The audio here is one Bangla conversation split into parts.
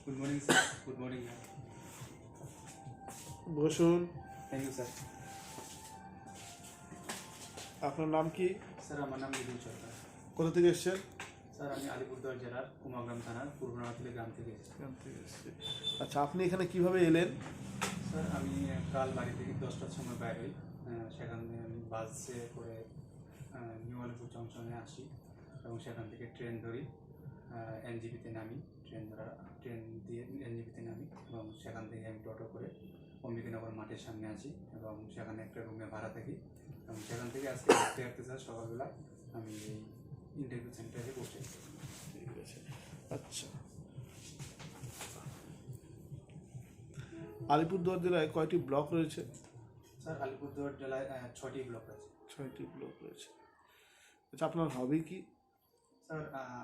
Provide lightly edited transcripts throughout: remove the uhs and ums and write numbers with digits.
Good morning, sir. Good morning, ma'am. বসুন। Thank you, sir. আপনার নাম কি? স্যার আমার নাম বিপুল সরকার। কোথা থেকে এসেছেন? স্যার আমি আলিপুরদুয়ার জেলার কুমাগ্রাম থানার পূর্বনাথলি গ্রাম থেকে এসেছি। এখান থেকে এসেছি। আচ্ছা, আপনি এখানে কিভাবে এলেন? স্যার আমি কাল বাড়ি থেকে 10টার সময় বাইর হই। সেখানে আমি বাসে করে নিউ আলিপুর জংশনে আসি এবং সেখান থেকে ট্রেন ধরি, এনজিপিতে নামি। ট্রেন দিয়ে এনজিপিতে নামি এবং সেখান থেকে আমি টোটো করে অম্বিকানগর মাঠের সামনে আসি এবং সেখানে একটা রুমে ভাড়া থাকি এবং সেখান থেকে আজকে হাঁটতে হাঁটতে স্যার সকালবেলা আমি এই ইন্টারভিউ সেন্টারে বসে। ঠিক আছে। আচ্ছা, আলিপুরদুয়ার জেলায় কয়টি ব্লক রয়েছে? স্যার আলিপুরদুয়ার জেলায় 6টি ব্লক আছে। 6টি ব্লক রয়েছে। আচ্ছা, আপনার হবি কি? স্যার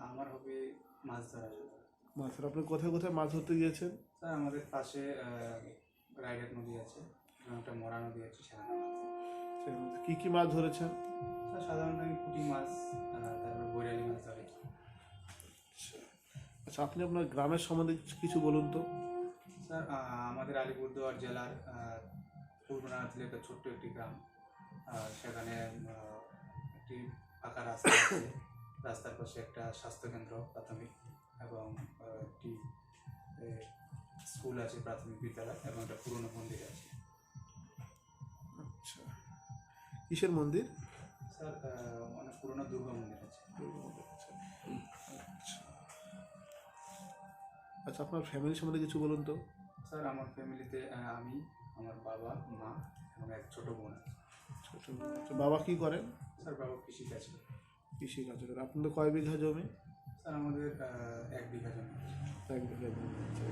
আমার হবে মাছ ধরা। মাছ ধরা। আপনি কোথায় কোথায় মাছ ধরতে গিয়েছেন? স্যার আমাদের পাশে রায়ডাক নদী আছে এবং একটা মরা নদী আছে, সেখানে মাছ ধরি। কি কি মাছ ধরেছেন? স্যার সাধারণত আমি পুঁটি মাছ, তারপরে বৈরালি মাছ ধরি। আচ্ছা, আপনি আপনার গ্রামের সম্বন্ধে কিছু বলুন তো। স্যার আমাদের আলিপুরদুয়ার জেলার পূর্বনাথলি একটা ছোট্ট একটি গ্রাম। সেখানে একটি ফাঁকা রাস্তা আছে, রাস্তার পাশে একটা স্বাস্থ্যকেন্দ্র প্রাথমিক এবং একটি স্কুল আছে, প্রাথমিক বিদ্যালয় এবং একটা পুরনো মন্দির আছে। আচ্ছা, কিসের মন্দির? স্যার অনেক পুরনো দুর্গা মন্দির আছে। আচ্ছা। আচ্ছা, আপনার ফ্যামিলি সম্বন্ধে কিছু বলুন তো। স্যার আমার ফ্যামিলিতে আমি, আমার বাবা, মা এবং এক ছোটো বোন আছে। আচ্ছা, বাবা কি করেন? স্যার বাবা কৃষিকাজ করে। কৃষিকাজ করেন। আপনাদের কয় বিঘা জমি? স্যার আমাদের 1 বিঘা জমি আছে। 1 বিঘা জমি আছে।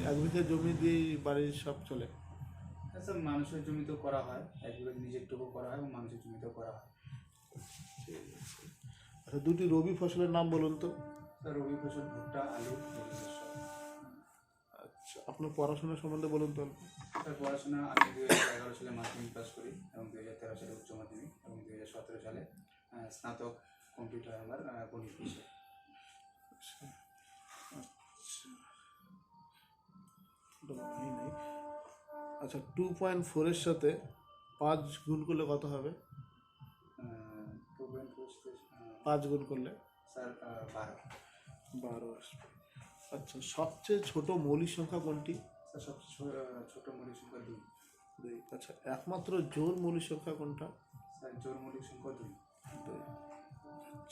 1 বিঘা জমি দিয়েই বাড়ির সব চলে? হ্যাঁ স্যার, মানুষের জমিতেও করা হয়, 1 বিঘা নিজের টুকু করা হয় এবং মানুষের জমিতেও করা হয়। আচ্ছা, 2টি রবি ফসলের নাম বলুন তো। স্যার রবি ফসল ভুট্টা, আলু, সব। আচ্ছা, আপনার পড়াশোনা সম্বন্ধে বলুন তো। স্যার পড়াশোনা আমি 2011 সালে মাধ্যমিক পাস করি এবং 2013 সালে উচ্চ মাধ্যমিক এবং 2017 সালে স্নাতক কমপ্লিট হয় আমার গণিত বিষয়ে। আচ্ছা, 2.4 এর সাথে 5 গুণ করলে কত হবে? 5 গুণ করলে? স্যার 12 আসবে। আচ্ছা, সবচেয়ে ছোট মৌলিক সংখ্যা কোনটি? স্যার সবচেয়ে ছোটো মৌলিক সংখ্যা 2। আচ্ছা, একমাত্র জোড় মৌলিক সংখ্যা কোনটা? স্যার জোড় মৌলিক সংখ্যা 2।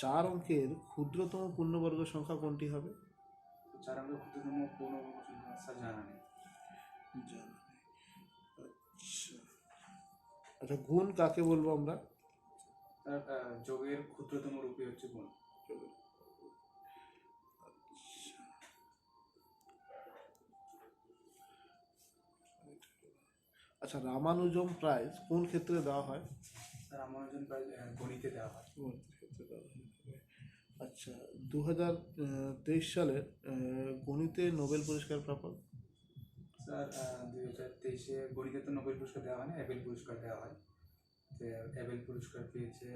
4 অঙ্কের ক্ষুদ্রতম পূর্ণবর্গ সংখ্যা কোনটি হবে? 4 অঙ্কের ক্ষুদ্রতম পূর্ণবর্গ সংখ্যা স্যার জানা নেই। আচ্ছা, গুণ কাকে বলবো আমরা? স্যার যোগের ক্ষুদ্রতম রূপই হচ্ছে গুণ। আচ্ছা, রামানুজম প্রাইজ কোন ক্ষেত্রে দেওয়া হয়? স্যার রামানুজন প্রাইজ গণিতে দেওয়া হয়। ক্ষেত্রে দেওয়া হয়। আচ্ছা, 2023 সালের গণিতে নোবেল পুরস্কার প্রাপক? স্যার 2023-এ গণিতে তো নোবেল পুরস্কার দেওয়া হয় না, এবেল পুরস্কার দেওয়া হয়। তো এবেল পুরস্কার পেয়েছে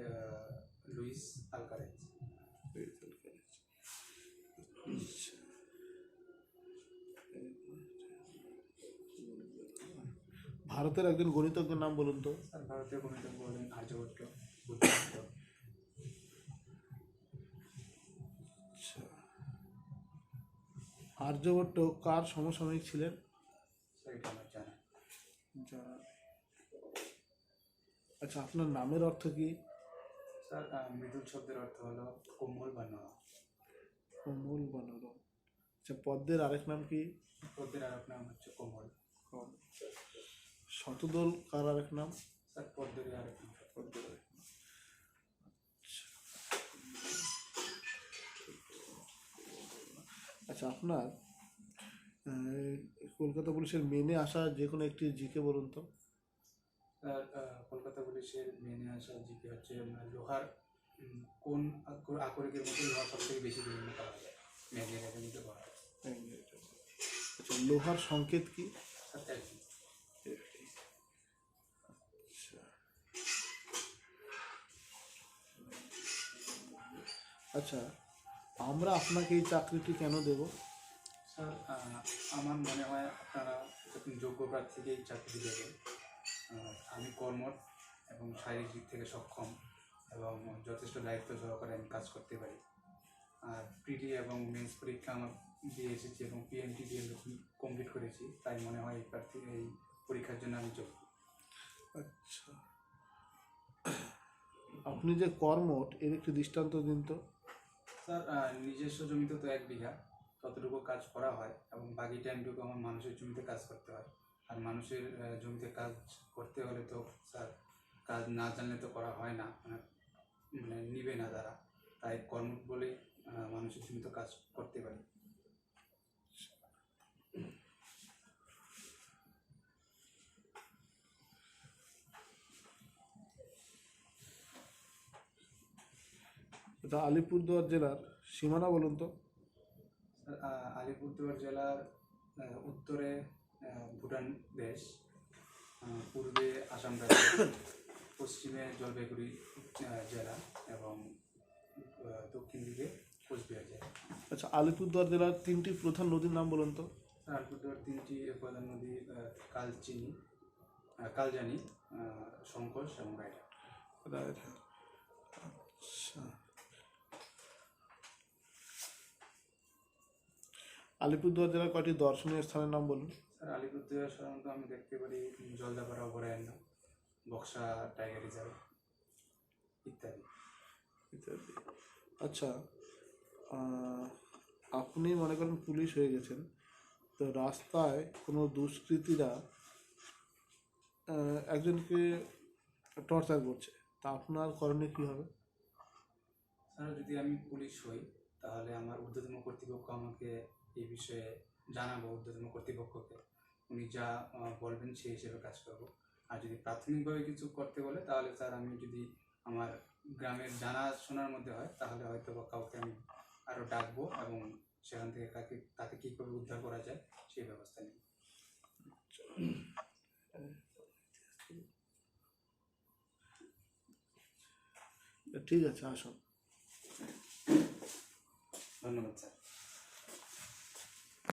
লুইস আলকারেজ। ভারতের একজন গণিতজ্ঞের নাম বলুন তো। স্যার ভারতীয় গণিতজ্ঞ হলেন আর্যভট্ট, বুদ্ধিভট্ট। আর্যভট্ট কার সমসাময়িক ছিলেন? স্যার এটা আমার জানা। আচ্ছা, আপনার নামের অর্থ কি? স্যার মৃদুল শব্দের অর্থ হলো কোমল বা নরম। কোমল বা নরম। আচ্ছা, পদ্মের আরেক নাম কি? পদ্মের আরেক নাম হচ্ছে কোমল। শতদল কার আরেক নাম? স্যার পদ্মের আরেক নাম। আচ্ছা, আপনার কলকাতা পুলিশের মেনে আসা যে কোনো একটি জিকে বলুন তো। স্যার কলকাতা পুলিশের মেনে আসা জিকে হচ্ছে লোহার কোন আকরিকের মধ্যে লোহা সব থেকে বেশি বিভিন্ন পাওয়া যায়, ম্যাগনেটাইটের মধ্যে পাওয়া যায়। আচ্ছা, লোহার সংকেত কি? স্যার আচ্ছা, আমরা আপনাকে এই চাকরিটি কেন দেব? স্যার, আমার মনে হয় আপনারা যখন যোগ্য প্রার্থীকে এই চাকরি দেবেন। আমি কর্মঠ এবং শারীরিক দিক থেকে সক্ষম এবং যথেষ্ট দায়িত্ব সহকারে আমি কাজ করতে পারি। আর পিটি এবং মেন্স পরীক্ষা আমার দিয়ে এসেছি এবং পিএমটি দিয়ে কমপ্লিট করেছি, তাই মনে হয় এই পরীক্ষার জন্য আমি যোগ্য। আচ্ছা, আপনি যে কর্মঠ এর একটি দৃষ্টান্ত দিন তো। স্যার, নিজস্ব জমিতে তো 1 বিঘা, ততটুকু কাজ করা হয় এবং বাকি টাইমটুকু আমার মানুষের জমিতে কাজ করতে হয়। আর মানুষের জমিতে কাজ করতে হলে তো স্যার কাজ না জানলে তো করা হয় না, মানে নিবে না তারা। তাই কর্মঠ বলে মানুষের জমিতে কাজ করতে পারি। এটা আলিপুরদুয়ার জেলার সীমানা বলুন তো। স্যার, আলিপুরদুয়ার জেলার উত্তরে ভুটান দেশ, পূর্বে আসাম রাজ্য, পশ্চিমে জলপাইগুড়ি জেলা এবং দক্ষিণ দিকে কোচবিহার জেলা। আচ্ছা, আলিপুরদুয়ার জেলার 3টি প্রধান নদীর নাম বলুন তো। স্যার, আলিপুরদুয়ার 3টি প্রধান নদী কালজানি, সংকোষ এবং রায়টা। রাইট। আচ্ছা, আলিপুরদুয়ার জেলার কয়টি দর্শনীয় স্থানের নাম বলুন। স্যার, আলিপুরদুয়ার সাধারণত আমি দেখতে পারি জলদাপাড়া অভয়ারণ্য, বক্সা টাইগার রিজার্ভ ইত্যাদি। ইত্যাদি। আচ্ছা, আপনি মনে করেন পুলিশ হয়ে গেছেন, তো রাস্তায় কোনো দুষ্কৃতীরা একজনকে টর্চার করছে, তা আপনার করণীয় কী হবে? স্যার, যদি আমি পুলিশ হই তাহলে আমার ঊর্ধ্বতন কর্তৃপক্ষ আমাকে এই বিষয়ে জানাবো, ঊর্ধ্বতন কর্তৃপক্ষকে। উনি যা বলবেন সেই হিসেবে কাজ করব। আর যদি প্রাথমিকভাবে কিছু করতে বলে তাহলে স্যার আমি যদি আমার গ্রামের জানাশোনার মধ্যে হয় তাহলে হয়তো বা কাউকে আমি আরও ডাকবো এবং সেখান থেকে তাকে কীভাবে উদ্ধার করা যায় সেই ব্যবস্থা নেব। ঠিক আছে, আসুন। ধন্যবাদ স্যার।